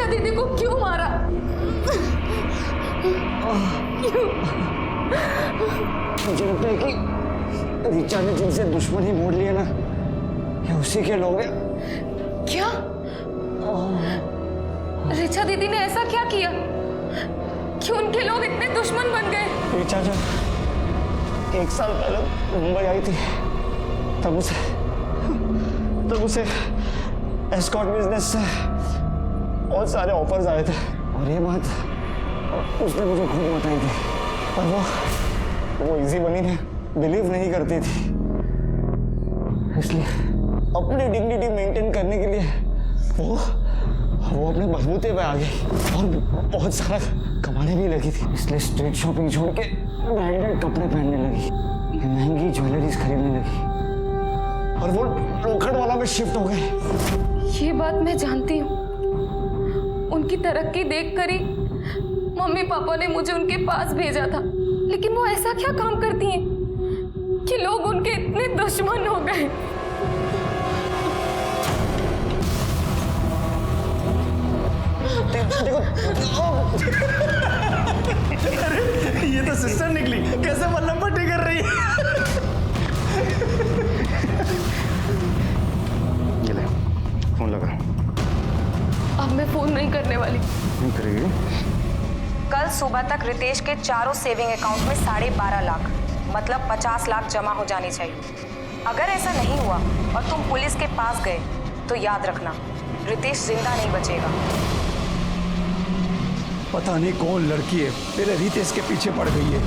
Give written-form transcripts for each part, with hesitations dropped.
ऋचा दीदी को क्यों मारा? क्यों? मुझे लगता है कि ऋचा ने जिनसे दुश्मनी मोड़ लिया ना, ये उसी के लोग हैं। क्या? ऋचा दीदी ने ऐसा क्या किया? क्यों उनके लोग इतने दुश्मन बन गए? ऋचा जब 1 साल पहले मुंबई आई थी, तब उसे एस्कॉर्ट बिजनेस से बहुत सारे ऑफर्स आए थे, और ये बात उसने मुझे खुद बताई थी, पर वो इजी मनी में बिलीव नहीं करती थी। इसलिए अपनी डिग्निटी मेंटेन करने के लिए वो अपने बलबूते पे आ गई और बहुत सारा कमाने भी लगी थी। इसलिए स्ट्रीट शॉपिंग छोड़ के ब्रांडेड कपड़े पहनने लगी, महंगी ज्वेलरीज खरीदने लगी, और वो लोखंड वाला में शिफ्ट हो गई। ये बात मैं जानती हूँ। उनकी तरक्की देखकर ही मम्मी पापा ने मुझे उनके पास भेजा था, लेकिन वो ऐसा क्या काम करती हैं कि लोग उनके इतने दुश्मन हो गए? ये तो सिस्टर निकली, कैसे मल्लम पट्टी कर रही है। ये ले, फोन लगा। अब मैं फोन नहीं करने वाली। नहीं करेगी? कल सुबह तक रितेश के चारों सेविंग अकाउंट में 12.5 लाख मतलब 50 लाख जमा हो जानी चाहिए। अगर ऐसा नहीं हुआ और तुम पुलिस के पास गए तो याद रखना, रितेश जिंदा नहीं बचेगा। पता नहीं कौन लड़की है, मेरे रितेश के पीछे पड़ गई है।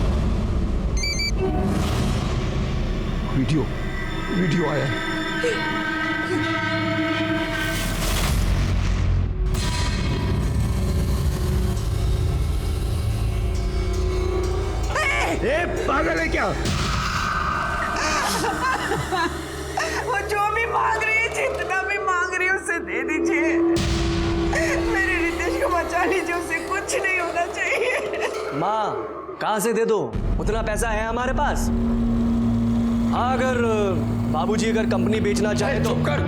वीडियो आया है। ए, पागल है क्या? वो जो भी मांग रही है, जितना भी मांग रही है, उसे दे दीजिए। मेरे रितेश को बचा लीजिए, उसे कुछ नहीं होना चाहिए। माँ, कहाँ से दे दो? उतना पैसा है हमारे पास। अगर बाबूजी अगर कंपनी बेचना चाहे तो। चुप कर।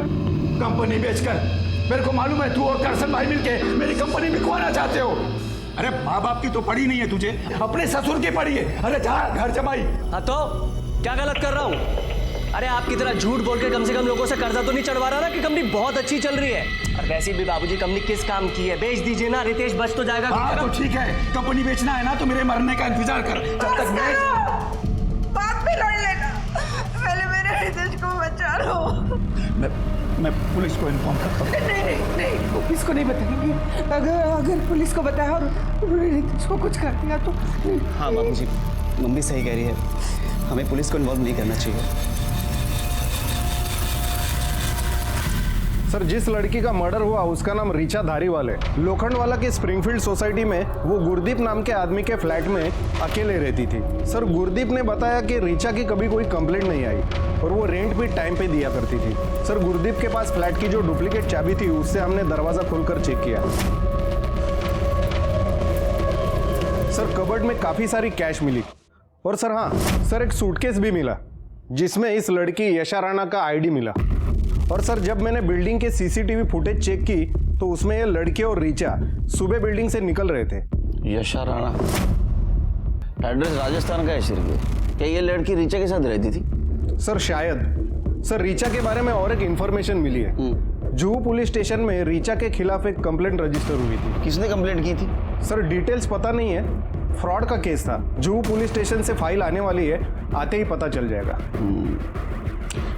कंपनी बेचकर? मेरे को मालूम है तू और करसन भाई मिलके मेरी कंपनी बिकवाना चाहते हो। अरे माँ बाप की तो पड़ी नहीं है तुझे, अपने ससुर की पड़ी है। अरे जा घर जमाई। हाँ तो क्या गलत कर रहा हूँ? अरे आपकी तरह झूठ बोल के कम से कम लोगों से कर्जा तो नहीं चढ़वा रहा ना कि कंपनी बहुत अच्छी चल रही है। और वैसे भी बाबूजी कंपनी किस काम की है, बेच दीजिए ना, रितेश बच तो जाएगा। हाँ तो ठीक है, कंपनी बेचना है ना तो मेरे मरने का इंतजार कर। जब तक बात भी लड़ लेना, पहले मेरे रितेश को बचा लो। मैं पुलिस को इन्फॉर्म करता हूँ। नहीं, पुलिस को नहीं बताएंगे। अगर पुलिस को बताया और रितेश को कुछ कर दिया तो। हाँ बाबूजी, मम्मी सही कह रही है, हमें पुलिस को इन्वॉल्व नहीं करना चाहिए। सर, जिस लड़की का मर्डर हुआ उसका नाम ऋचा धारीवाल है। लोखंडवाला के स्प्रिंगफील्ड सोसाइटी में वो गुरदीप नाम के आदमी के फ्लैट में अकेले रहती थी। सर, गुरदीप ने बताया कि ऋचा की कभी कोई कंप्लेंट नहीं आई और वो रेंट भी टाइम पे दिया करती थी। सर, गुरदीप के पास फ्लैट की जो डुप्लीकेट चाबी थी उससे हमने दरवाजा खोलकर चेक किया। सर, कबर्ड में काफी सारी कैश मिली और सर हाँ सर, एक सूटकेस भी मिला जिसमें इस लड़की यशा राणा का आईडी मिला। और सर, जब मैंने बिल्डिंग के सीसीटीवी फुटेज चेक की तो उसमें ये लड़के और ऋचा सुबह बिल्डिंग से निकल रहे थे। यशा राणा, एड्रेस राजस्थान का है सिर्फ। क्या ये लड़की ऋचा के साथ रहती थी? सर शायद। सर, ऋचा के बारे में और एक इंफॉर्मेशन मिली है। जुहू पुलिस स्टेशन में ऋचा के खिलाफ एक कंप्लेंट रजिस्टर हुई थी। किसने कंप्लेंट की थी? सर, डिटेल्स पता नहीं है, फ्रॉड का केस था। जुहू पुलिस स्टेशन से फाइल आने वाली है, आते ही पता चल जाएगा।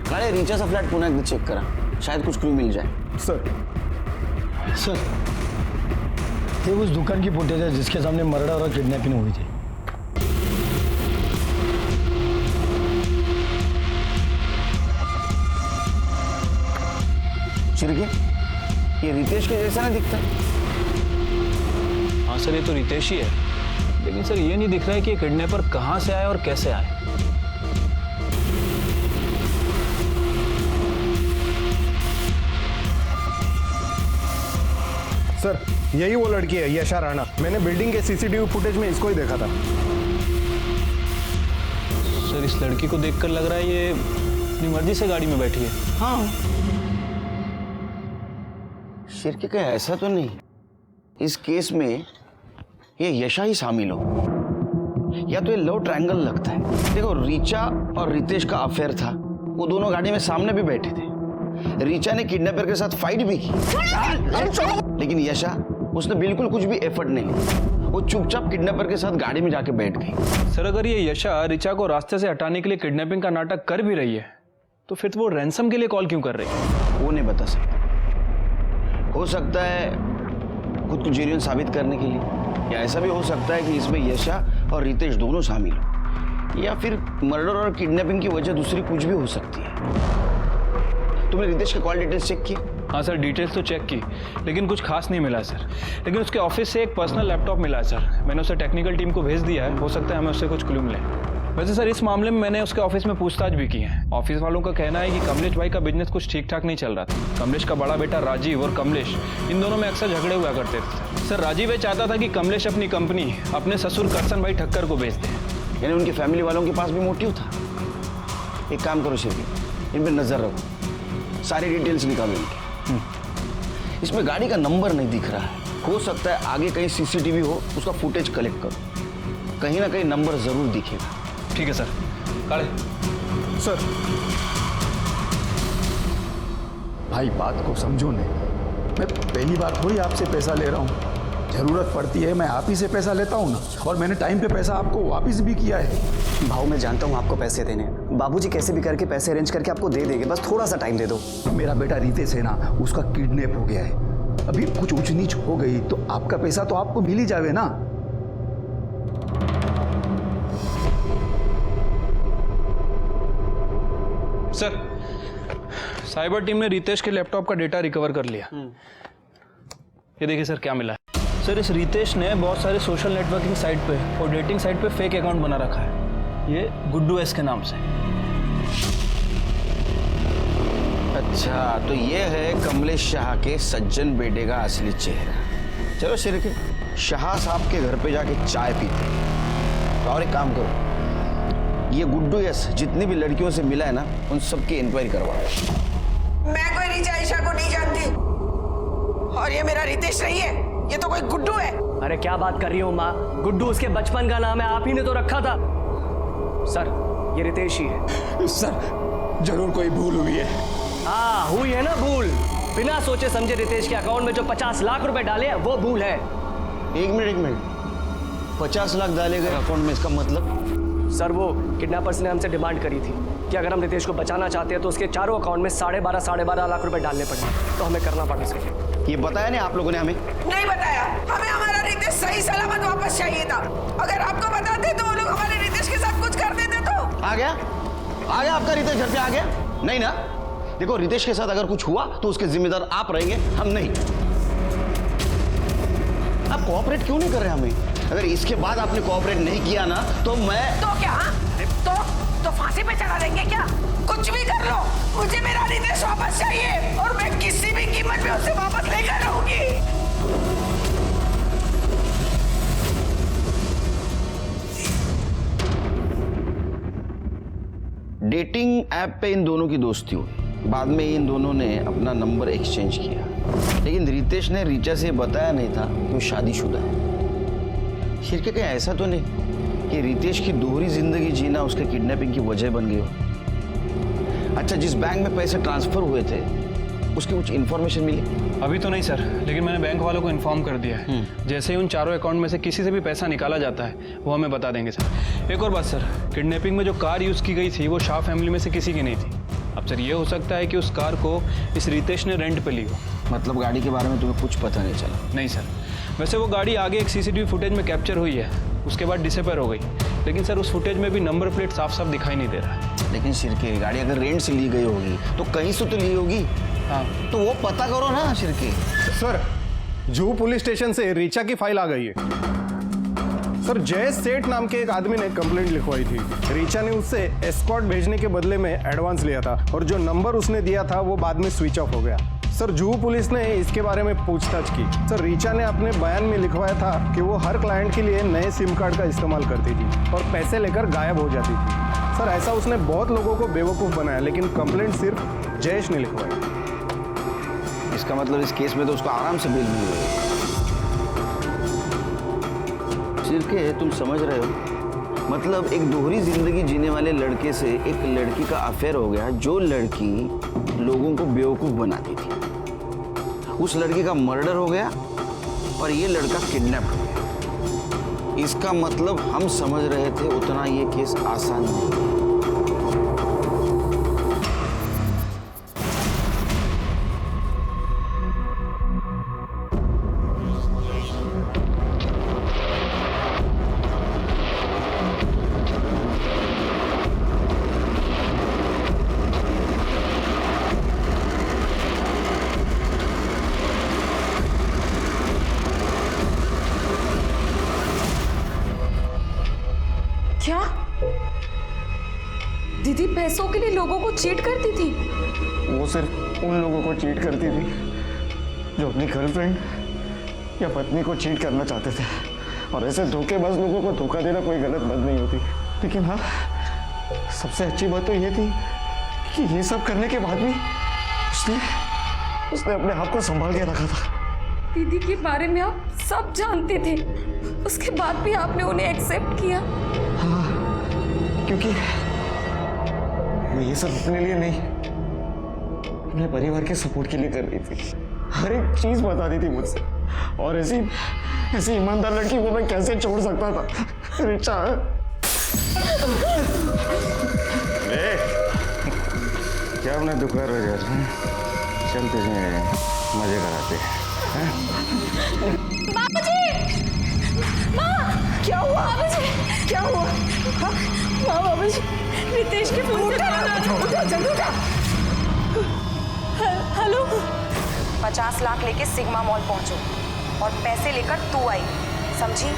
अरे ऋचा सा फ्लैट पुनः चेक करा, शायद कुछ क्लू मिल जाए। सर ये उस दुकान की फुटेज है जिसके सामने मर्डर और किडनैपिंग हुई थी। चिरके, ये रितेश के जैसा नहीं दिखता। हाँ सर, ये तो रितेश ही है, लेकिन सर ये नहीं दिख रहा है कि ये किडनैपर कहाँ से आए और कैसे आए। सर, यही वो लड़की है यशा राणा। मैंने बिल्डिंग के सीसीटीवी फुटेज में इसको ही देखा था। सर, इस लड़की को देखकर लग रहा है ये अपनी मर्जी से गाड़ी में बैठी है। हाँ, शिरके का ऐसा तो नहीं। इस केस में ये यशा ही शामिल हो, या तो ये लव ट्रायंगल लगता है। देखो, रीचा और रितेश का अफेयर था, वो दोनों गाड़ी में सामने भी बैठे थे। रीचा ने किडनैपर के साथ फाइट भी की, लेकिन यशा उसने बिल्कुल कुछ भी एफर्ट नहीं लिया, वो चुपचाप किडनैपर के साथ गाड़ी में जाके बैठ गई। सर अगर ये यशा रीचा को रास्ते से हटाने के लिए किडनैपिंग का नाटक कर भी रही है तो फिर वो रैंसम के लिए कॉल क्यों कर रही है? वो नहीं बता सकता। हो सकता है खुद को जेन्युइन साबित करने के लिए, या ऐसा भी हो सकता है कि इसमें यशा और रितेश दोनों शामिल हो, या फिर मर्डर और किडनैपिंग की वजह दूसरी कुछ भी हो सकती है। तुमने रितेश के कॉल डिटेल्स चेक किए? हाँ सर, डिटेल्स तो चेक की, लेकिन कुछ खास नहीं मिला सर। लेकिन उसके ऑफिस से एक पर्सनल लैपटॉप मिला है सर, मैंने उसे टेक्निकल टीम को भेज दिया है, हो सकता है हमें उससे कुछ क्लू मिले। वैसे सर इस मामले में मैंने उसके ऑफिस में पूछताछ भी की है। ऑफिस वालों का कहना है कि कमलेश भाई का बिजनेस कुछ ठीक ठाक नहीं चल रहा था। कमलेश का बड़ा बेटा राजीव और कमलेश, इन दोनों में अक्सर झगड़े हुआ करते थे। सर राजीव ये चाहता था कि कमलेश अपनी कंपनी अपने ससुर करसन भाई ठक्कर को बेच दे, यानी उनकी फैमिली वालों के पास भी मोटिव था। एक काम करो शिरके, इन पर नजर रखो, सारी डिटेल्स निकालो इनकी। इसमें गाड़ी का नंबर नहीं दिख रहा है, हो सकता है आगे कहीं सीसीटीवी हो, उसका फुटेज कलेक्ट करो, कहीं ना कहीं नंबर जरूर दिखेगा। ठीक है सर। काले सर, भाई बात को समझो नहीं, मैं पहली बार थोड़ी आपसे पैसा ले रहा हूँ। जरूरत पड़ती है मैं आप ही से पैसा लेता हूँ ना, और मैंने टाइम पे पैसा आपको वापस भी किया है। भाऊ मैं जानता हूँ आपको पैसे देने हैं, बाबूजी कैसे भी करके पैसे अरेंज करके आपको दे देंगे, बस थोड़ा सा टाइम दे दो। मेरा बेटा रितेश है ना, उसका किडनैप हो गया है, अभी कुछ ऊंच नीच हो गई तो आपका पैसा तो आपको मिल ही जावे ना। सर, साइबर टीम ने रितेश के लैपटॉप का डेटा रिकवर कर लिया। ये देखिए सर क्या मिला है। सर इस रितेश ने बहुत सारे सोशल नेटवर्किंग साइट पे और डेटिंग साइट पे फेक अकाउंट बना रखा है, ये गुड्डू एस के नाम से। अच्छा, तो ये है कमलेश शाह के सज्जन बेटे का असली चेहरा। चलो शिरके, शाह साहब के घर पे जाके चाय पीते हैं। और एक काम करो, ये गुड्डू यस जितनी भी लड़कियों से मिला है ना, उन सबकी इंक्वायरी करवाओ। मैं कोई रीचा ईशा को नहीं जानती, और ये मेरा रितेश नहीं है, ये तो कोई गुड्डू है। अरे क्या बात कर रही हो माँ, गुड्डू उसके बचपन का नाम है, आप ही ने तो रखा था। सर ये रितेश ही है। सर जरूर कोई भूल हुई है। हाँ हुई है ना भूल, बिना सोचे समझे रितेश के अकाउंट में जो 50 लाख रुपए डाले हैं वो भूल है। एक मिनट, 50 लाख डाले गए अकाउंट में, इसका मतलब? सर वो किडनैपर्स ने हमसे डिमांड करी थी कि अगर हम रितेश को बचाना चाहते हैं तो उसके चारों अकाउंट में 12.5 लाख रुपए डालने पड़े, तो हमें करना पड़ा सर। ये बताया नहीं आप लोगों ने हमें? नहीं बताया, हमें हमारा रितेश सही सलामत वापस चाहिए था। अगर आपको बताते तो वो लोग हमारे रितेश के साथ कुछ कर देते तो। आ गया आपका रितेश घर पे आ गया? नहीं ना? देखो, रितेश के साथ अगर कुछ हुआ तो उसके जिम्मेदार आप रहेंगे, हम नहीं। आप कोऑपरेट क्यों नहीं कर रहे हमें? अगर इसके बाद आपने कोऑपरेट नहीं किया ना तो मैं तो क्या तो फांसी पे चढ़ा देंगे क्या? कुछ भी कर लो, मुझे मेरा रितेश वापस चाहिए, और मैं किसी भी कीमत पे उसे वापस लेकर रहूंगी। डेटिंग ऐप पे इन दोनों की दोस्ती हुई, बाद में इन दोनों ने अपना नंबर एक्सचेंज किया, लेकिन रितेश ने रीचा से बताया नहीं था कि वो शादीशुदा है। शिरके कहीं ऐसा तो नहीं कि रितेश की दोहरी जिंदगी जीना उसके किडनैपिंग की वजह बन गई हो? अच्छा, जिस बैंक में पैसे ट्रांसफर हुए थे उसकी कुछ इन्फॉर्मेशन मिली? अभी तो नहीं सर, लेकिन मैंने बैंक वालों को इन्फॉर्म कर दिया है। जैसे ही उन चारों अकाउंट में से किसी से भी पैसा निकाला जाता है वो हमें बता देंगे सर। एक और बात सर, किडनैपिंग में जो कार यूज़ की गई थी वो शाह फैमिली में से किसी की नहीं थी। अब सर ये हो सकता है कि उस कार को इस रितेश ने रेंट पे ली हो। मतलब गाड़ी के बारे में तुम्हें कुछ पता नहीं चला? नहीं सर, वैसे वो गाड़ी आगे एक सीसीटीवी फुटेज में कैप्चर हुई है, उसके बाद डिसअपीयर हो गई, लेकिन सर उस फुटेज में भी नंबर प्लेट साफ साफ दिखाई नहीं दे रहा है। लेकिन शिरके, गाड़ी अगर रेंट से ली गई होगी तो कहीं से तो ली होगी। हाँ तो वो पता करो ना Shirke. Sir, Juhu police station से रीचा की फाइल आ गई है। सर, जय सेठ नाम के एक आदमी ने कंप्लेंट लिखवाई थी। रीचा ने उससे एस्कॉर्ट भेजने के बदले में एडवांस लिया था, और जो नंबर उसने दिया था वो बाद में स्विच ऑफ हो गया। सर, जुहू पुलिस ने इसके बारे में पूछताछ की। सर, रीचा ने अपने बयान में लिखवाया था कि वो हर क्लाइंट के लिए नए सिम कार्ड का इस्तेमाल करती थी और पैसे लेकर गायब हो जाती थी। सर, ऐसा उसने बहुत लोगों को बेवकूफ़ बनाया, लेकिन कंप्लेंट सिर्फ जयेश ने लिखवाई। इसका मतलब इस केस में तो उसको आराम से बेल मिल गई। शिर्के तुम समझ रहे हो? मतलब एक दोहरी जिंदगी जीने वाले लड़के से एक लड़की का अफेयर हो गया, जो लड़की लोगों को बेवकूफ बनाती थी। उस लड़की का मर्डर हो गया और ये लड़का किडनैप हो गया। इसका मतलब हम समझ रहे थे उतना ये केस आसान नहीं। क्या दीदी पैसों के लिए लोगों को चीट करती थी? वो सिर्फ उन लोगों को चीट करती थी जो अपनी गर्लफ्रेंड या पत्नी को चीट करना चाहते थे। और ऐसे धोखेबाज लोगों को धोखा देना कोई गलत बात नहीं होती। लेकिन हाँ, सबसे अच्छी बात तो ये थी कि ये सब करने के बाद भी उसने अपने आप को संभाल के रखा था। दीदी के बारे में आप सब जानते थे, उसके बाद भी आपने उन्हें एक्सेप्ट किया? हाँ, क्योंकि मैं ये सब अपने लिए नहीं, अपने परिवार के सपोर्ट के लिए कर रही थी। हर एक चीज बता दी थी मुझसे। और ऐसी ईमानदार लड़की को मैं कैसे छोड़ सकता था? रिचा, क्या अपना दुकान हो जाए, चल तुझे मजे कराते हैं। बाबूजी! माँ! क्या हुआ? बाबूजी! क्या हुआ? हाँ? माँ, बाबूजी, रितेश के फोन से हेलो। 50 लाख लेके सिग्मा मॉल पहुंचो और पैसे लेकर तू आई, समझी?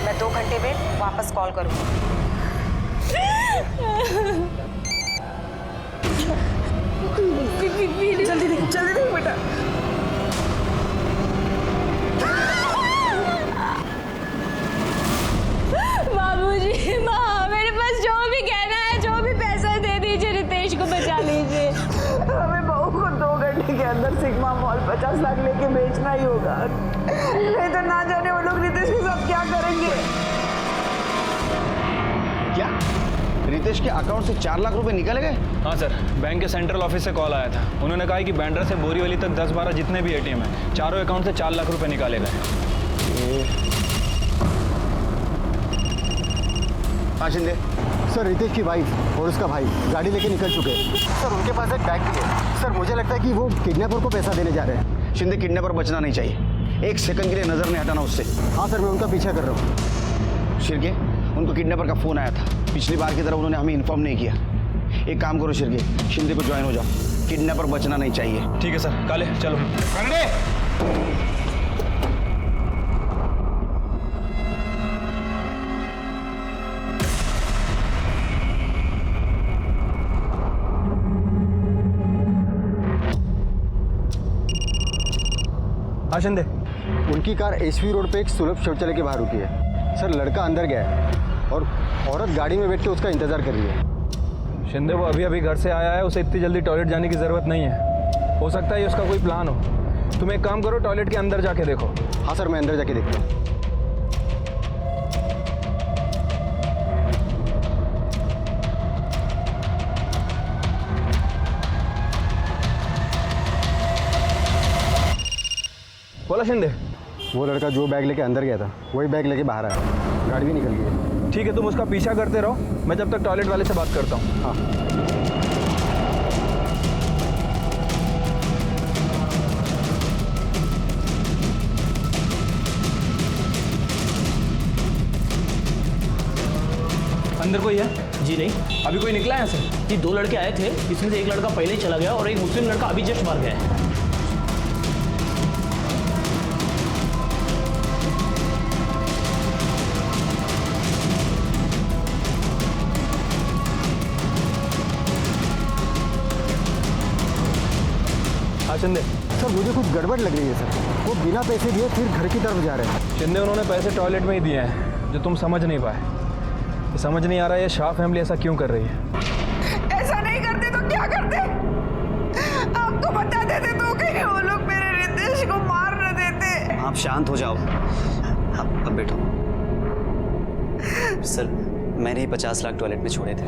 मैं 2 घंटे में वापस कॉल करूंगी। जल्दी देख बेटा। बाबूजी, माँ, मेरे पास जो भी कहना है, जो भी पैसा दे दीजिए, रितेश को बचा लीजिए। हमें बहू को 2 घंटे के अंदर सिग्मा मॉल 50 लाख लेके बेचना ही होगा, नहीं तो ना जाने वो लोग रितेश के साथ क्या करेंगे। क्या रितेश के अकाउंट से 4 लाख रुपए निकाले गए? हाँ सर, बैंक के सेंट्रल ऑफिस से कॉल आया था। उन्होंने कहा कि बैंड्रा से बोरीवली तक 10-12 जितने भी एटीएम हैं, चारों अकाउंट से 4 लाख रुपए निकाले गए। हाँ शिंदे। सर, रितेश की वाइफ और उसका भाई गाड़ी लेके निकल चुके हैं। सर, उनके पास एक बैग भी है। सर, मुझे लगता है कि वो किडनैपर को पैसा देने जा रहे हैं। शिंदे, किडनैपर बचना नहीं चाहिए। 1 सेकंड के लिए नजर नहीं हटाना उससे। हाँ सर, मैं उनका पीछा कर रहा हूँ। शिर्के, उनको किडनैपर का फोन आया था। पिछली बार की तरह उन्होंने हमें इन्फॉर्म नहीं किया। एक काम करो शिर्के, शिंदे को ज्वाइन हो जाओ। किडनैपर बचना नहीं चाहिए। ठीक है सर, काले चलो। हाँ शिंदे। उनकी कार एसवी रोड पे एक सुलभ शौचालय के बाहर रुकी है। सर, लड़का अंदर गया है और औरत गाड़ी में बैठ के उसका इंतजार कर रही है। शिंदे वो अभी घर से आया है, उसे इतनी जल्दी टॉयलेट जाने की ज़रूरत नहीं है। हो सकता है ये उसका कोई प्लान हो। तुम एक काम करो, टॉयलेट के अंदर जाके देखो। हाँ सर, मैं अंदर जाके देखता हूँ। बोला शिंदे। वो लड़का जो बैग लेके अंदर गया था वही बैग लेके बाहर आया। गाड़ी भी निकल गई है। ठीक है, तुम उसका पीछा करते रहो, मैं जब तक टॉयलेट वाले से बात करता हूँ। हाँ। अंदर कोई है? जी नहीं, अभी कोई निकला है सर? ये 2 लड़के आए थे, इसमें से एक लड़का पहले ही चला गया और एक मुस्लिम लड़का अभी जस्ट बाहर गया है। शिंदे। सर, मुझे कुछ गड़बड़ लग रही है सर। वो बिना पैसे दिए फिर घर की तरफ जा रहे हैं। शिंदे, उन्होंने पैसे टॉयलेट में ही दिए हैं, जो तुम समझ नहीं पाए। ये समझ नहीं आ रहा है ये शाह फैमिली ऐसा क्यों कर रही है। ऐसा नहीं करते तो क्या करते? आपको बता देते तो कहीं वो लोग मेरे रितेश को मार न देते। आप शांत हो जाओ। अब बैठो। सर मैंने ही 50 लाख टॉयलेट में छोड़े थे।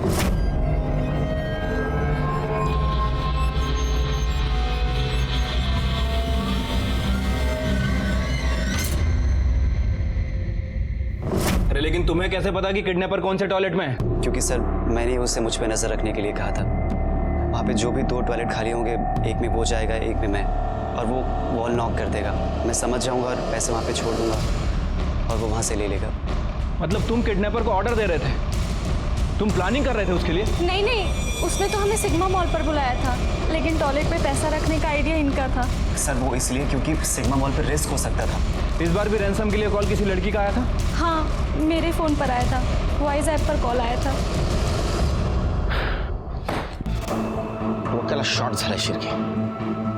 अरे लेकिन तुम्हें कैसे पता कि किडनैपर कौन से टॉयलेट में है? क्योंकि सर मैंने उससे मुझ पे नजर रखने के लिए कहा था। वहाँ पे जो भी 2 टॉयलेट खाली होंगे, एक में वो जाएगा, एक में मैं, और वो वॉल नॉक कर देगा। मैं समझ जाऊंगा और पैसे वहाँ पे छोड़ दूंगा और वो वहाँ से ले लेगा। मतलब तुम किडनैपर को ऑर्डर दे रहे थे? तुम प्लानिंग कर रहे थे उसके लिए? नहीं नहीं, उसने तो हमें सिग्मा मॉल पर बुलाया था, लेकिन टॉयलेट पे पैसा रखने का आइडिया इनका था। सर वो इसलिए क्योंकि सिग्मा मॉल पर रिस्क हो सकता था। इस बार भी रैंसम के लिए कॉल किसी लड़की का आया था? हाँ, मेरे फ़ोन पर आया था, वॉइस ऐप पर कॉल आया था। डोक्याला शॉर्ट झाला शिर्के,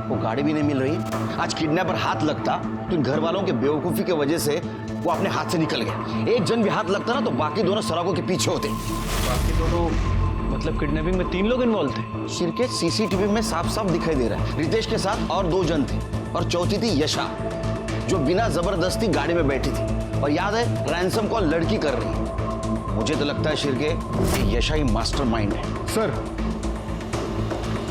वो गाड़ी भी नहीं मिल रही। आज किडनैपर हाथ लगता तो इन घर वालों के बेवकूफ़ी की वजह से वो अपने हाथ से निकल गए। एक जन भी हाथ लगता ना तो बाकी दोनों सड़कों के पीछे होते। बाकी दोनों मतलब किडनैपिंग में 3 लोग इन्वॉल्व थे? शिर्के सीसीटीवी में साफ साफ दिखाई दे रहा है। रितेश के साथ और 2 जन थे और चौथी थी यशा, जो बिना जबरदस्ती गाड़ी में बैठी थी। और याद है रैंसम कॉल लड़की कर रही है। मुझे तो लगता है शिर्के ये यशा ही मास्टरमाइंड है। सर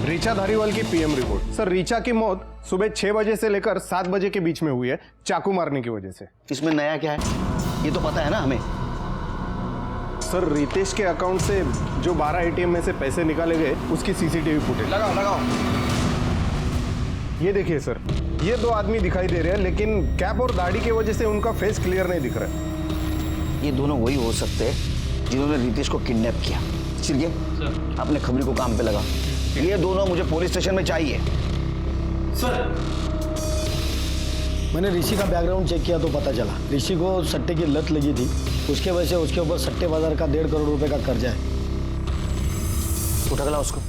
रीचा धारीवाल की पीएम रिपोर्ट। सर रीचा की मौत सुबह 6 बजे से लेकर 7 बजे के बीच में हुई है, चाकू मारने की वजह से। इसमें नया क्या है ये तो पता है ना हमें। सर रितेश के अकाउंट से जो 12 एटीएम में से पैसे निकाले गए उसकी सीसीटीवी फुटेज लगाओ। ये देखिए सर, ये 2 आदमी दिखाई दे रहे हैं, लेकिन कैप और दाढ़ी की वजह से उनका फेस क्लियर नहीं दिख रहा है। ये दोनों वही हो सकते हैं जिन्होंने रितेश को किडनैप किया। चिरगे अपने खबरी को काम पे लगा। ये दोनों मुझे पुलिस स्टेशन में चाहिए। मैंने ऋषि का बैकग्राउंड चेक किया तो पता चला ऋषि को सट्टे की लत लगी थी। उसके वजह से उसके ऊपर सट्टे बाजार का 1.5 करोड़ रुपए का कर्जा है। उठा गला उसको।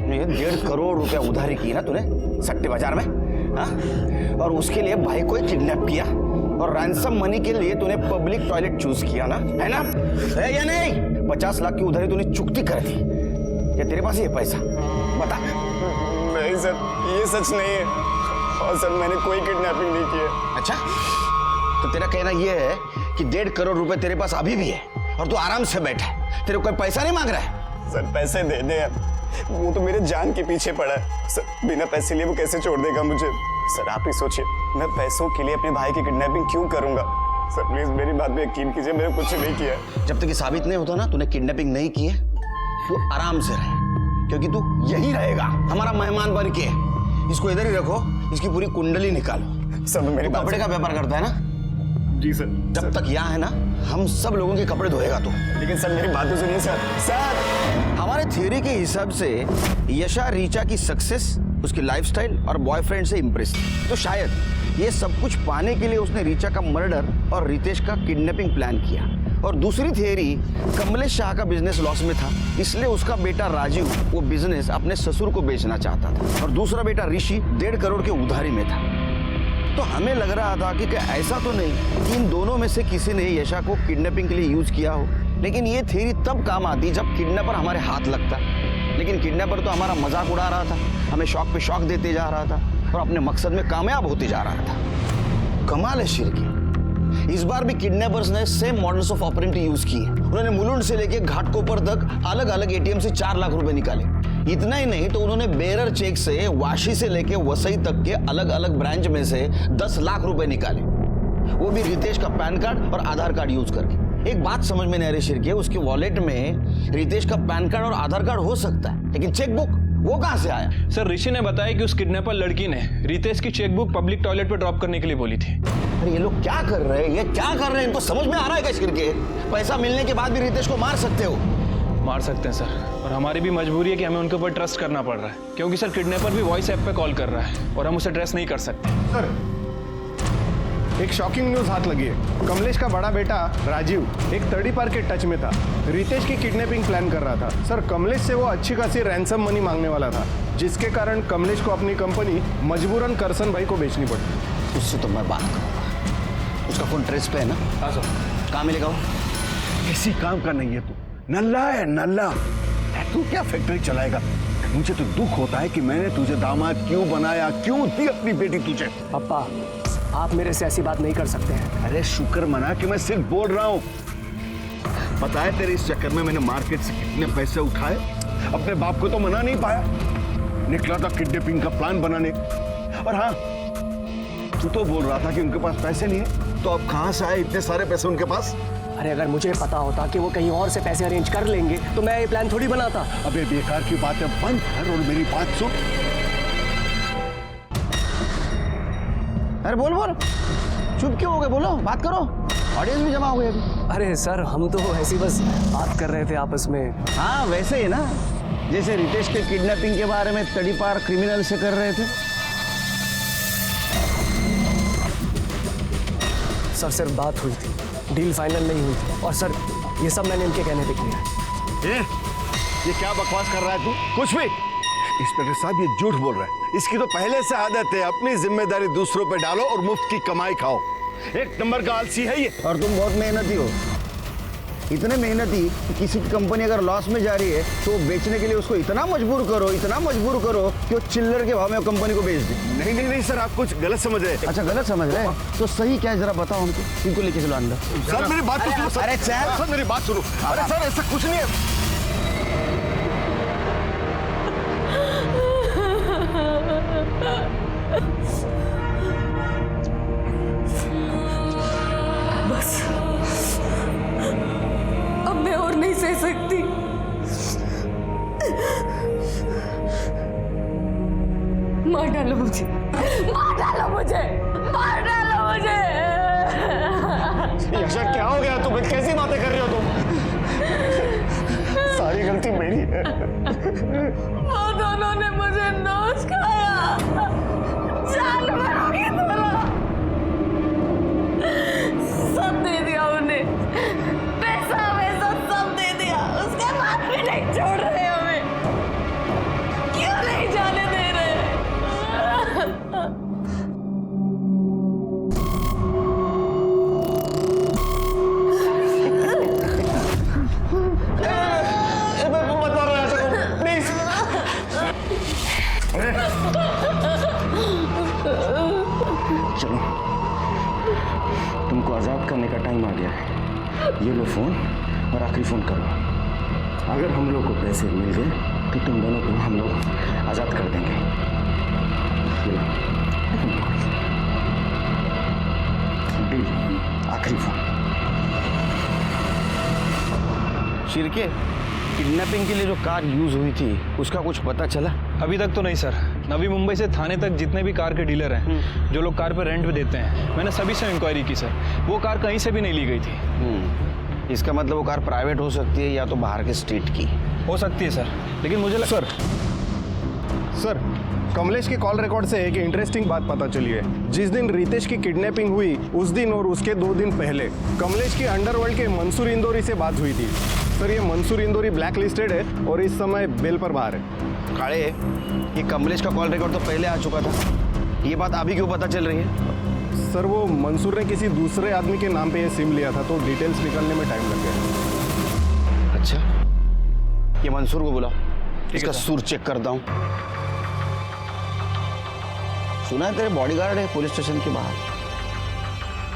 ये 1.5 करोड़ रुपया उधारी की ना तूने सट्टे बाजार में, हाँ? और उसके लिए भाई को किडनैप किया और रैंसम मनी के लिए तूने पब्लिक टॉयलेट चूज किया ना, है ना? है या नहीं? 50 लाख की उधारी तूने चुकती कर दी। क्या तेरे पास ये पैसा? बता। नहीं सर, ये सच नहीं है। और सर मैंने कोई किडनैपिंग नहीं की है। अच्छा, तो तेरा कहना ये है कि 1.5 करोड़ रुपए तेरे पास अभी भी है और तू आराम से बैठा है, तेरे कोई पैसा नहीं मांग रहा है? सर पैसे दे दे, वो तो मेरे जान के पीछे पड़ा है। सर बिना पैसे लिए वो कैसे छोड़ देगा मुझे? सर आप ही सोचिए, मैं पैसों के लिए अपने भाई की किडनैपिंग क्यों करूंगा? सर प्लीज मेरी बात पे यकीन कीजिए, मैंने कुछ नहीं किया। जब तक ये साबित नहीं होता ना तूने किडनैपिंग नहीं की है, तू आराम से रहे, क्योंकि तू यही रहेगा हमारा मेहमान बन के। इसको इधर ही रखो, इसकी पूरी कुंडली निकालो। सर मेरी बात कपड़े का व्यापार करता है ना? जी सर। जब तक यहाँ है ना हम सब लोगों के कपड़े धोएगा तू। लेकिन सर मेरी बात तो सुनिए सर। सर हमारे थ्योरी के हिसाब से यशा रीचा की सक्सेस, उसकी लाइफस्टाइल और बॉयफ्रेंड से इम्प्रेस थी, तो शायद ये सब कुछ पाने के लिए उसने रीचा का मर्डर और रितेश का किडनैपिंग प्लान किया। और दूसरी थियरी, कमलेश शाह का बिजनेस लॉस में था, इसलिए उसका बेटा राजीव वो बिजनेस अपने ससुर को बेचना चाहता था और दूसरा बेटा ऋषि 1.5 करोड़ के उधारी में था। तो हमें लग रहा था कि ऐसा तो नहीं कि इन दोनों में से किसी ने यशा को किडनैपिंग के लिए यूज किया हो। लेकिन ये थियरी तब काम आती जब किडनैपर हमारे हाथ लगता। लेकिन किडनैपर तो हमारा मजाक उड़ा रहा था, हमें शौक पे शौक देते जा रहा था और अपने मकसद में कामयाब होते जा रहा था। कमाल है शिरकी, इस बार भी किडनैपर्स ने सेम मॉडल्स ऑफ ऑपरेंटी यूज किए। उन्होंने मुलुंड से लेके घाटकोपर तक अलग अलग एटीएम से 4 लाख रुपए निकाले। इतना ही नहीं तो उन्होंने बेरर चेक से वाशी से लेके वसई तक के अलग अलग ब्रांच में से 10 लाख रुपए निकाले, वो भी रितेश का पैन कार्ड और आधार कार्ड यूज करके। एक बात समझ में नहीं आ रही शिरकी, उसके वॉलेट में रितेश का पैन कार्ड और आधार कार्ड हो सकता है, लेकिन चेकबुक वो कहां से आया? सर ऋषि ने बताया कि उस किडनैपर लड़की ने रितेश की चेकबुक पब्लिक टॉयलेट पे ड्रॉप करने के लिए बोली थी। अरे ये लोग क्या कर रहे हैं, ये क्या कर रहे हैं? इनको समझ में आ रहा है क्या शिरकी? पैसा मिलने के बाद भी रितेश को मार सकते हो? मार सकते हैं सर, और हमारी भी मजबूरी है कि हमें उनके ऊपर ट्रस्ट करना पड़ रहा है, क्योंकि सर किडनैपर भी वॉइस ऐप पे कॉल कर रहा है और हम उसे ट्रेस नहीं कर सकते। सर एक शॉकिंग न्यूज हाथ लगी है। कमलेश का बड़ा बेटा राजीव एक 30 पार के टच में था, रितेश की किडनैपिंग प्लान कर रहा था। सर कमलेश से वो अच्छी खासी रैंसम मनी मांगने वाला था, जिसके कारण कमलेश को अपनी कंपनी मजबूरन करसन भाई को बेचनी पड़ी। उससे तो मैं बात करूंगा, उसका फोन ट्रेस पे है ना? हाँ सर। कहाँ मिलेगा वो? किसी काम का नहीं है तू, नल्ला है नल्ला। तू क्या फैक्ट्री चलाएगा? मुझे तो दुख होता है कि मैंने तुझे दामाद क्यों बनाया, क्यों दी अपनी बेटी तुझे। पापा आप मेरे से ऐसी बात नहीं कर सकते हैं। अरे शुक्र मना कि मैं सिर्फ बोल रहा हूँ। पता है तेरे इस चक्कर में मैंने मार्केट से कितने पैसे उठाए, अपने बाप को तो मना नहीं पाया, निकला था किडनैपिंग का प्लान बनाने। और हाँ, तू तो बोल रहा था कि उनके पास पैसे नहीं है, तो अब कहां से आए इतने सारे पैसे उनके पास? अरे अगर मुझे पता होता कि वो कहीं और से पैसे अरेंज कर लेंगे तो मैं ये प्लान थोड़ी बनाता। अबे बेकार की बातें बंद कर और मेरी बात सुन। अरे बोल बोल, चुप क्यों हो गए? बोलो, बात करो, ऑडियंस भी जमा हो गई अभी। अरे सर, हम तो ऐसी बस बात कर रहे थे आपस में। हाँ वैसे ही ना, जैसे रितेश के किडनैपिंग के बारे में तड़ीपार क्रिमिनल से कर रहे थे। सर सिर्फ बात हुई थी, डील फाइनल नहीं हुई थी। और सर ये सब मैंने इनके कहने पे किया है। ये क्या बकवास कर रहा है तू? कुछ भी। इंस्पेक्टर साहब ये झूठ बोल रहा है। इसकी तो पहले से आदत है, अपनी जिम्मेदारी दूसरों पे डालो और मुफ्त की कमाई खाओ। एक नंबर का आलसी है ये। और तुम बहुत मेहनती हो, इतने मेहनती कि किसी की कंपनी अगर लॉस में जा रही है तो बेचने के लिए उसको इतना मजबूर करो कि वो चिल्लर के भाव में कंपनी को बेच दे। नहीं नहीं नहीं सर, आप कुछ गलत समझ रहे हैं। अच्छा गलत समझ रहे हैं तो सही क्या है जरा बताओ हमको। इनको लेके चलो अंदर। सर मेरी बात तो सुनो सर। अरे सर मेरी बात सुनो। अरे सर ऐसा कुछ नहीं है। बस अब मैं और नहीं सह सकती। मार डालो मुझे, मार डालो मुझे, मार डालो मुझे। यशा क्या हो गया तुम्हें? कैसी बातें कर रही हो तुम? सारी गलती मेरी है। वो दोनों ने मुझे नोच खाया, जानवरों की तरह। सब दे दिया उन्हें, पैसा वैसा सब दे दिया, उसके बाद भी नहीं छोड़ रहे हमें। क्यों नहीं जाने दे रहे? चलो, तुमको आजाद करने का टाइम आ गया है। ये लो फोन और आखिरी फोन करो। अगर हम लोग को पैसे मिल गए तो तुम दोनों को हम लोग आजाद कर देंगे। ये लो, डील, आखिरी फोन। शिरके, किडनैपिंग के लिए जो कार यूज हुई थी उसका कुछ पता चला? अभी तक तो नहीं सर। नवी मुंबई से थाने तक जितने भी कार के डीलर हैं, जो लोग कार पर रेंट पे देते हैं, मैंने सभी से इंक्वायरी की सर। वो कार कहीं से भी नहीं ली गई थी। इसका मतलब वो कार प्राइवेट हो सकती है या तो बाहर के स्टेट की हो सकती है सर, लेकिन मुझे सर कमलेश के कॉल रिकॉर्ड से एक इंटरेस्टिंग बात पता चली है। जिस दिन रितेश की किडनैपिंग हुई उस दिन और उसके 2 दिन पहले कमलेश की अंडरवर्ल्ड के मंसूर इंदौरी से बात हुई थी। सर ये मंसूर इंदौरी ब्लैक लिस्टेड है और इस समय बेल पर बाहर है। काले, ये कमलेश का कॉल रिकॉर्ड तो पहले आ चुका था, ये बात अभी क्यों पता चल रही है? सर वो मंसूर ने किसी दूसरे आदमी के नाम पे ये सिम लिया था तो डिटेल्स निकलने में टाइम लग गया। अच्छा, ये मंसूर को बुला, इसका सुर चेक करता हूँ। सुना है तेरे बॉडीगार्ड है पुलिस स्टेशन के बाहर।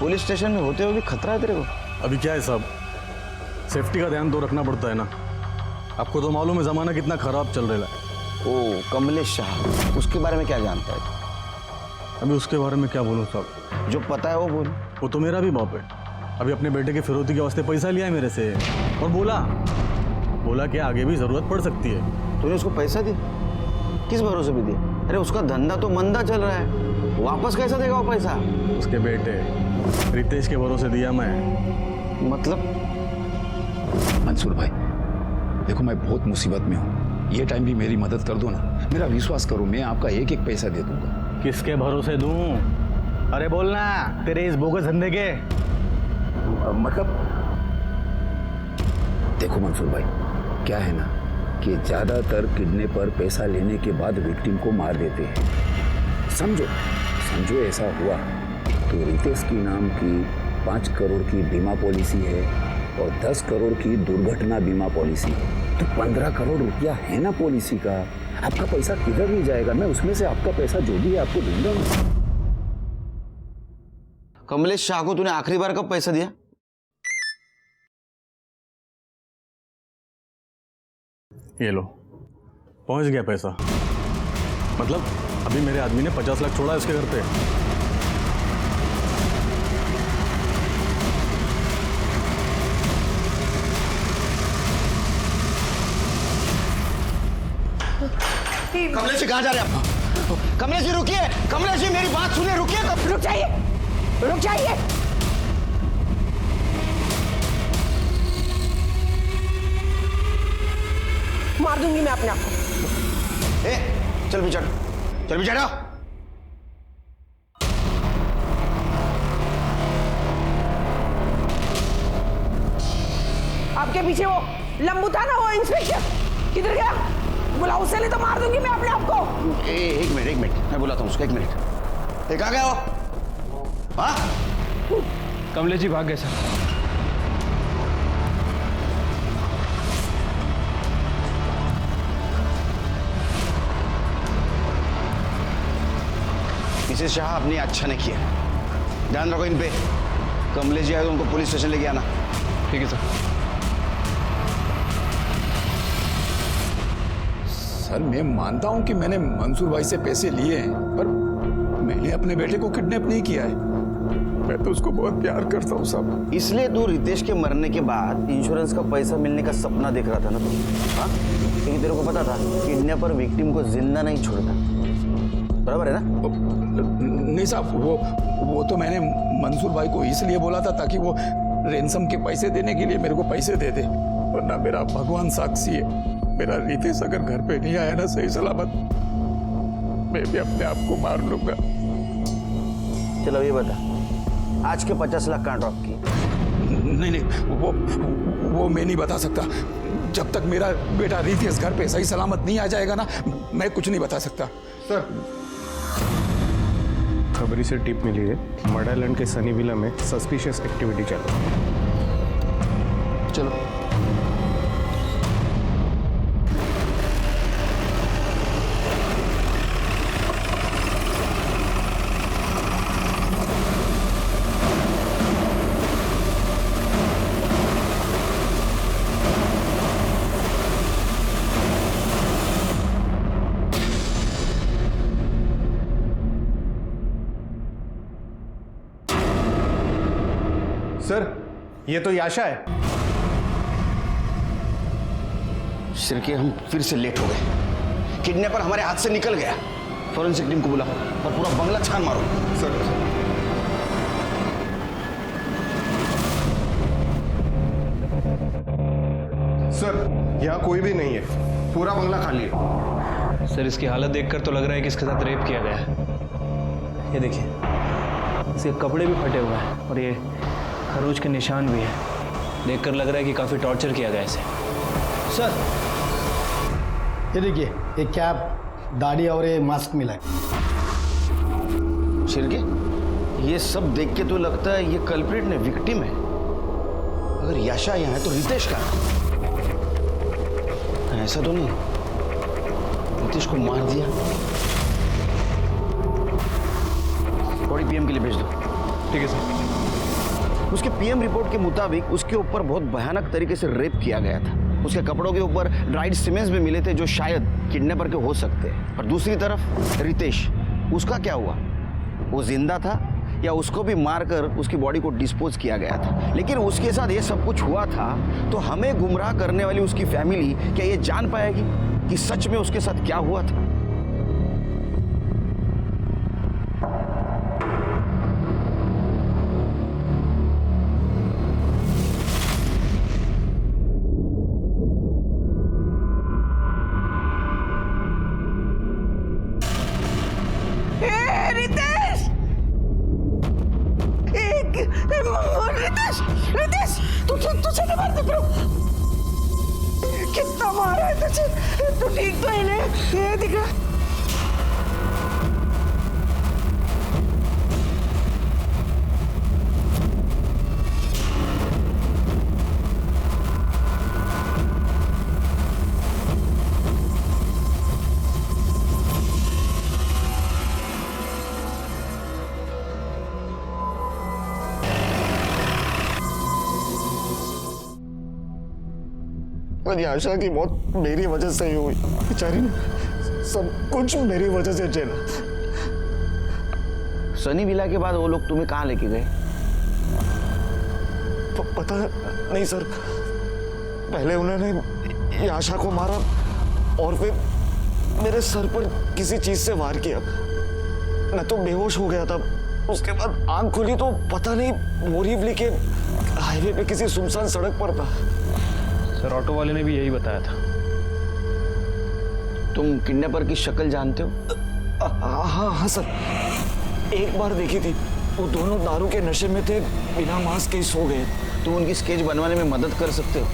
पुलिस स्टेशन में होते हुए भी खतरा है तेरे को? अभी क्या है साहब, सेफ्टी का ध्यान तो रखना पड़ता है ना। आपको तो मालूम है जमाना कितना खराब चल रहा है। ओ कमलेश शाह, उसके बारे में क्या जानता है? अभी उसके बारे में क्या बोलूं साहब? जो पता है वो बोल। वो तो मेरा भी बाप है। अभी अपने बेटे के फिरौती के वास्ते पैसा लिया है मेरे से और बोला कि आगे भी जरूरत पड़ सकती है। तूने उसको पैसा दिया? किस भरोसे भी दिया? अरे उसका धंधा तो मंदा चल रहा है, वापस कैसा देगा वो पैसा? उसके बेटे रितेश के भरोसे दिया मैं। मतलब? मंसूर भाई देखो, मैं बहुत मुसीबत में हूँ, ये टाइम भी मेरी मदद कर दो ना। मेरा विश्वास करो, मैं आपका एक एक पैसा दे दूंगा। किसके भरोसे दूं? अरे बोलना, तेरे इस बोगस धंधे के मतलब देखो मंसूर भाई, क्या है ना कि ज्यादातर किडनैपर पैसा लेने के बाद विक्टिम को मार देते हैं। समझो ऐसा हुआ तो रितेश की नाम की 5 करोड़ की बीमा पॉलिसी है और 10 करोड़ की दुर्घटना बीमा पॉलिसी है, तो 15 करोड़ रुपया है ना पॉलिसी का। आपका पैसा किधर नहीं जाएगा, मैं उसमें से आपका पैसा जो भी है आपको दूंगा। कमलेश शाह को तूने आखिरी बार कब पैसा दिया? ये लो, पहुंच गया पैसा। मतलब अभी मेरे आदमी ने 50 लाख छोड़ा है उसके घर पे। कमलेश जी कहाँ जा रहे हैं आप? कमलेश जी रुकिए, कमलेश जी मेरी बात सुनिए, रुकिए। रुक जाइए, रुक जाइए। मार दूंगी मैं अपने आप को। ए, चल भी चढ़, चल भी चढ़ो। आपके पीछे वो लंबू था ना, वो इंस्पेक्टर किधर गया? बुलाओ, उससे नहीं तो मार दूंगी मैं अपने आप को। एक मिनट, मैं बुलाता हूँ उसको, 1 मिनट। कहाँ गया वो? हाँ? कमलेश जी भाग गए सर। मिसेस शाह, आपने अच्छा नहीं किया। ध्यान रखो इन पे। कमलेश जी आए तो उनको पुलिस स्टेशन लेके आना। ठीक है सर। सर मैं मानता हूं कि मैंने मंसूर भाई से पैसे लिए हैं, पर मैंने अपने बेटे को किडनैप नहीं किया है। मैं तो उसको बहुत प्यार करता हूं साहब। इसलिए तू रितेश के मरने के बाद इंश्योरेंस का पैसा मिलने का सपना देख रहा था ना तू? हाँ, क्योंकि तेरे को पता था किडनैपर विक्टिम को जिंदा नहीं छोड़ता, बराबर है ना? नहीं साहब, वो तो मैंने मंसूर भाई को इसलिए बोला था ताकि वो रेंसम के पैसे देने के लिए मेरे को पैसे दे दे, वरना मेरा भगवान साक्षी है, मेरा रितेश अगर घर पे नहीं आया ना सही सलामत, मैं भी अपने आप को मार लूंगा। चलो ये बता, आज के 50 लाख कहाँ ड्रॉप किए? नहीं, वो मैं नहीं बता सकता। जब तक मेरा बेटा रितेश घर पे सही सलामत नहीं आ जाएगा ना, मैं कुछ नहीं बता सकता। सर, खबरी से टिप मिली है, मर्ड आइलैंड के सनी विला में सस्पिशियस एक्टिविटी चल रही है। चलो। सर, ये तो याशा है। सिरके, हम फिर से लेट हो गए। किडनैपर हमारे हाथ से निकल गया। फॉरेंसिक टीम को बुलाओ और पूरा बंगला छान मारो। सर, सर यहाँ कोई भी नहीं है, पूरा बंगला खाली है। सर इसकी हालत देखकर तो लग रहा है कि इसके साथ रेप किया गया है। ये देखिए, इसके कपड़े भी फटे हुए हैं और ये खरोच के निशान भी है। देखकर लग रहा है कि काफी टॉर्चर किया गया इसे। सर, ये देखिए, ये कैप, दाढ़ी और ये मास्क मिला है। शिरके, ये सब देख के तो लगता है ये कल्प्रिट ने विक्टिम है। अगर याशा यहाँ है तो रितेश का, ऐसा तो नहीं रितेश को मार दिया। बॉडी पीएम के लिए भेज दो। ठीक है सर। उसके पीएम रिपोर्ट के मुताबिक उसके ऊपर बहुत भयानक तरीके से रेप किया गया था। उसके कपड़ों के ऊपर ड्राइड सीमेंट्स भी मिले थे जो शायद किडनैपर के हो सकते हैं। और दूसरी तरफ रितेश, उसका क्या हुआ? वो जिंदा था या उसको भी मारकर उसकी बॉडी को डिस्पोज किया गया था? लेकिन उसके साथ ये सब कुछ हुआ था तो हमें गुमराह करने वाली उसकी फैमिली क्या ये जान पाएगी कि सच में उसके साथ क्या हुआ था? रितेश, तुझे नहीं मार दिख रहा। कितना मारा है तुझे? तू ठीक तो है ना? ये दिख रहा। पर आशा की मौत मेरी वजह से ही हुई। बेचारी ने सब कुछ मेरी वजह से झेला। सनी विला के बाद वो लोग तुम्हें कहाँ लेके गए? पता नहीं सर, पहले उन्होंने आशा को मारा और फिर मेरे सर पर किसी चीज से वार किया। मैं तो बेहोश हो गया था। उसके बाद आंख खुली तो पता नहीं बोरीवली के हाईवे पे किसी सुनसान सड़क पर था। सर ऑटो वाले ने भी यही बताया था। तुम किडनैपर की शक्ल जानते हो? हाँ सर, एक बार देखी थी। वो दोनों दारू के नशे में थे, बिना मास्क के सो गए। तुम उनकी स्केच बनवाने में मदद कर सकते हो?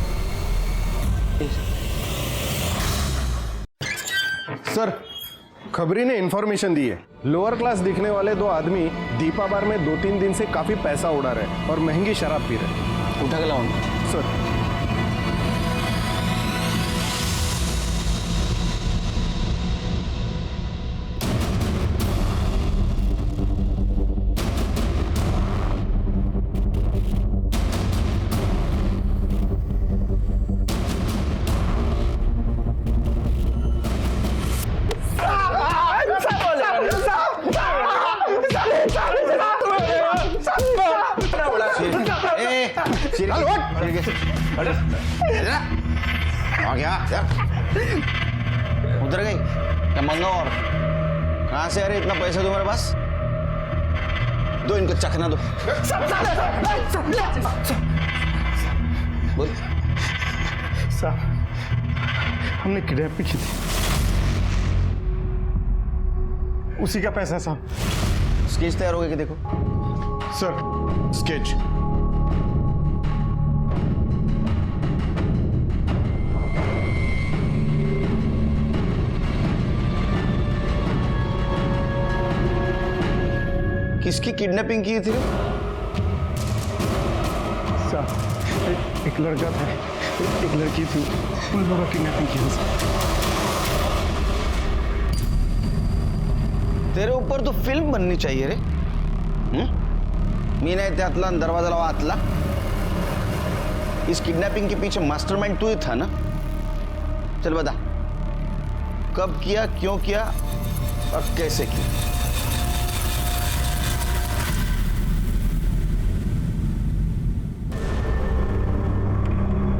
सर, खबरी ने इंफॉर्मेशन दी है। लोअर क्लास दिखने वाले दो आदमी दीपा बार में 2-3 दिन से काफी पैसा उड़ा रहे और महंगी शराब पी रहे। उठा के लाओ उनको। सर, उधर गई क्या मंगा? और कहां से आ रही इतना पैसा तुम्हारे पास? दो इनको चखना दो। बोल। साहब, हमने किडनैप की थी, उसी का पैसा है साहब। स्केच तैयार हो गया कि देखो। Sir, sketch. किसकी किडनैपिंग की थी? साहब, एक लड़का था, एक लड़की थी, उन लोगों की किडनैपिंग की थी। तेरे ऊपर तो फिल्म बननी चाहिए रे। मी नाही त्यातला दरवाजा लावा आतला। इस किडनैपिंग के पीछे मास्टरमाइंड तू ही था ना? चल बता, कब किया, क्यों किया और कैसे किया?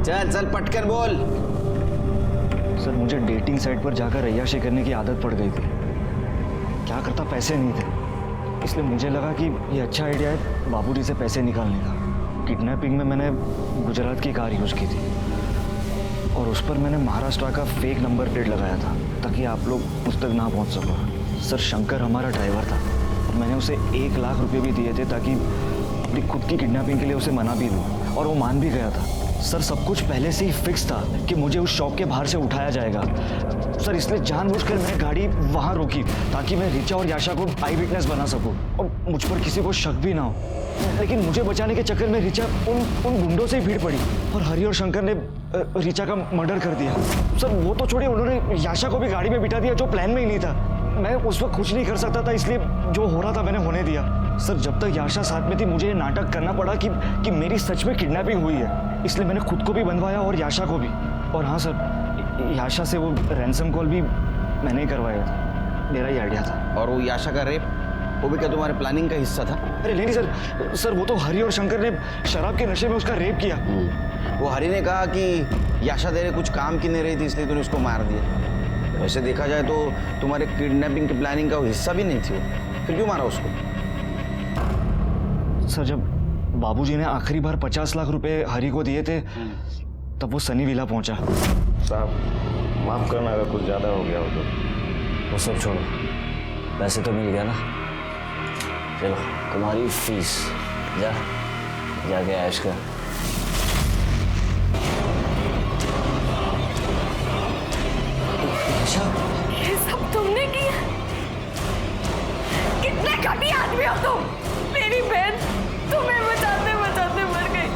चल चल पटकन बोल। सर, मुझे डेटिंग साइट पर जाकर अय्याशी करने की आदत पड़ गई थी। क्या करता, पैसे नहीं थे, इसलिए मुझे लगा कि ये अच्छा आइडिया है बाबूजी से पैसे निकालने का। किडनैपिंग में मैंने गुजरात की कार यूज़ की थी और उस पर मैंने महाराष्ट्र का फेक नंबर प्लेट लगाया था ताकि आप लोग उस तक ना पहुंच सको। सर, शंकर हमारा ड्राइवर था और मैंने उसे 1 लाख रुपए भी दिए थे ताकि अपनी खुद की किडनैपिंग के लिए उसे मना भी दूँ, और वो मान भी गया था। सर, सब कुछ पहले से ही फिक्स था कि मुझे उस शॉप के बाहर से उठाया जाएगा। सर, इसलिए जानबूझकर मैंने गाड़ी वहाँ रोकी ताकि मैं रिचा और याशा को आई विटनेस बना सकूं और मुझ पर किसी को शक भी ना हो। लेकिन मुझे बचाने के चक्कर में रिचा उन गुंडों से ही भीड़ पड़ी और हरि और शंकर ने रिचा का मर्डर कर दिया। सर, वो तो छोड़िए, उन्होंने याशा को भी गाड़ी में बिठा दिया, जो प्लान में ही नहीं था। मैं उस वक्त कुछ नहीं कर सकता था, इसलिए जो हो रहा था मैंने होने दिया। सर, जब तक याशा साथ में थी मुझे ये नाटक करना पड़ा कि मेरी सच में किडनैपिंग हुई है, इसलिए मैंने खुद को भी बंधवाया और याशा को भी। और हाँ सर, याशा से वो रैंसम कॉल भी मैंने ही करवाया था, मेरा ही आइडिया था। और वो याशा का रेप, वो भी क्या तुम्हारे प्लानिंग का हिस्सा था? अरे नहीं सर, वो तो हरि और शंकर ने शराब के नशे में उसका रेप किया। वो हरि ने कहा कि याशा तेरे कुछ काम की नहीं रही थी इसलिए तूने उसको मार दिया। वैसे देखा जाए तो तुम्हारे किडनैपिंग की प्लानिंग का वो हिस्सा भी नहीं थी वो, फिर क्यों मारा उसको? सर, जब बाबूजी ने आखिरी बार 50 लाख रुपए हरि को दिए थे तब वो सनी विला पहुंचा। साहब, माफ करना अगर कुछ ज्यादा हो गया हो तो। वो सब छोड़ो, पैसे तो मिल गया ना? चलो, तुम्हारी फीस, जाके ऐश कर। ये सब तुमने किया? कितने घटिया आदमी हो तुम! मेरी बहन तुम्हें बचाते बचाते मर गई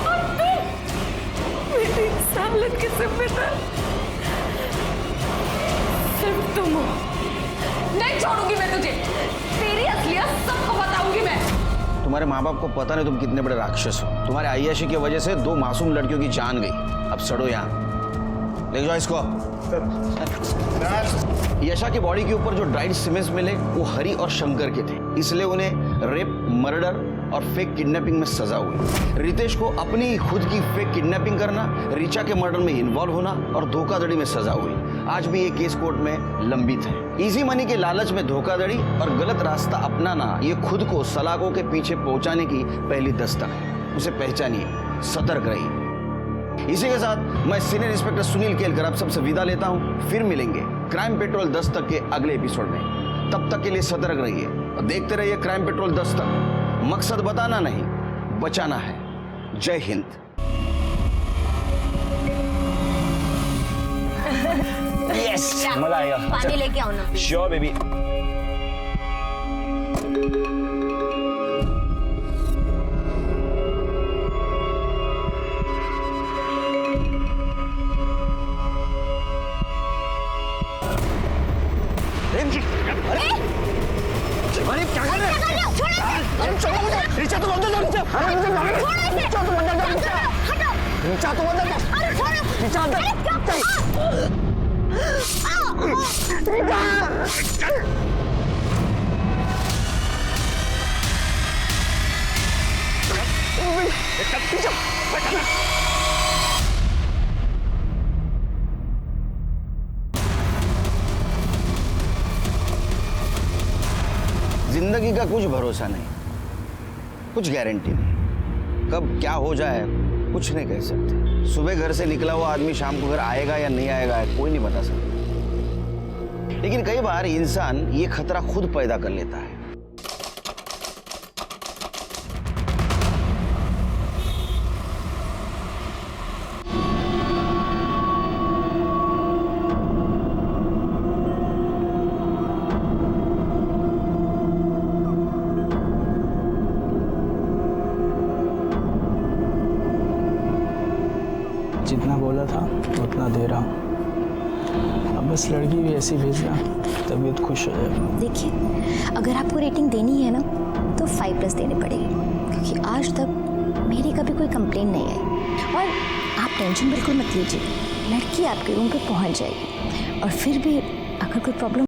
और तुम मेरी इंसानियत के जिम्मेदार सिर्फ तुम हो। नहीं छोड़ूंगी मैं तुझे, तेरी असलियत सबको बताऊंगी मैं। तुम्हारे माँ बाप को पता नहीं तुम कितने बड़े राक्षस हो। तुम्हारे अय्याशी की वजह से 2 मासूम लड़कियों की जान गई। अब सड़ो यहाँ। ले जाओ इसको। यशा की बॉडी के ऊपर जो ड्राइड सीमेंट्स मिले वो हरी और शंकर के थे, इसलिए उन्हें रेप, मर्डर और फेक किडनैपिंग में सजा हुई। रितेश को अपनी ही खुद की फेक किडनैपिंग करना, रीचा के मर्डर में इन्वॉल्व होना और धोखाधड़ी में सजा हुई। आज भी ये केस कोर्ट में लंबित है। इजी मनी के लालच में धोखाधड़ी और गलत रास्ता अपनाना ये खुद को सलाखों के पीछे पहुंचाने की पहली दस्तक है। उसे पहचानिए, सतर्क रहिए। इसी के साथ मैं सीनियर इंस्पेक्टर सुनील केलकर आप सबसे विदा लेता हूं। फिर मिलेंगे क्राइम पेट्रोल 10 तक के अगले एपिसोड में। तब तक के लिए सतर्क रहिए और देखते रहिए क्राइम पेट्रोल 10 तक। मकसद बताना नहीं, बचाना है। जय हिंद। यस, मजा आएगा। पानी लेके आओ ना। Sure baby. अरे क्या कर रहे हो? छोड़ो मुझे। रीचा तुम अंदर जाओ। रीचा, अरे मुझे मारो। रीचा तुम अंदर जाओ। रीचा तुम अंदर जाओ। अरे छोड़ो। रीचा अंदर। जिंदगी का कुछ भरोसा नहीं, कुछ गारंटी नहीं, कब क्या हो जाए कुछ नहीं कह सकते। सुबह घर से निकला हुआ आदमी शाम को घर आएगा या नहीं आएगा कोई नहीं बता सकता। लेकिन कई बार इंसान ये खतरा खुद पैदा कर लेता है। जितना बोला था उतना दे रहा हूँ। अब बस लड़की भी ऐसी भेजना, तबीयत खुश हो जाएगी। देखिए, अगर आपको रेटिंग देनी है ना तो 5+ देनी पड़ेगी, क्योंकि आज तक मेरी कभी कोई कंप्लेन नहीं आई। और आप टेंशन बिल्कुल मत लीजिए, लड़की आपके रूम पे पहुंच जाएगी। और फिर भी अगर कोई प्रॉब्लम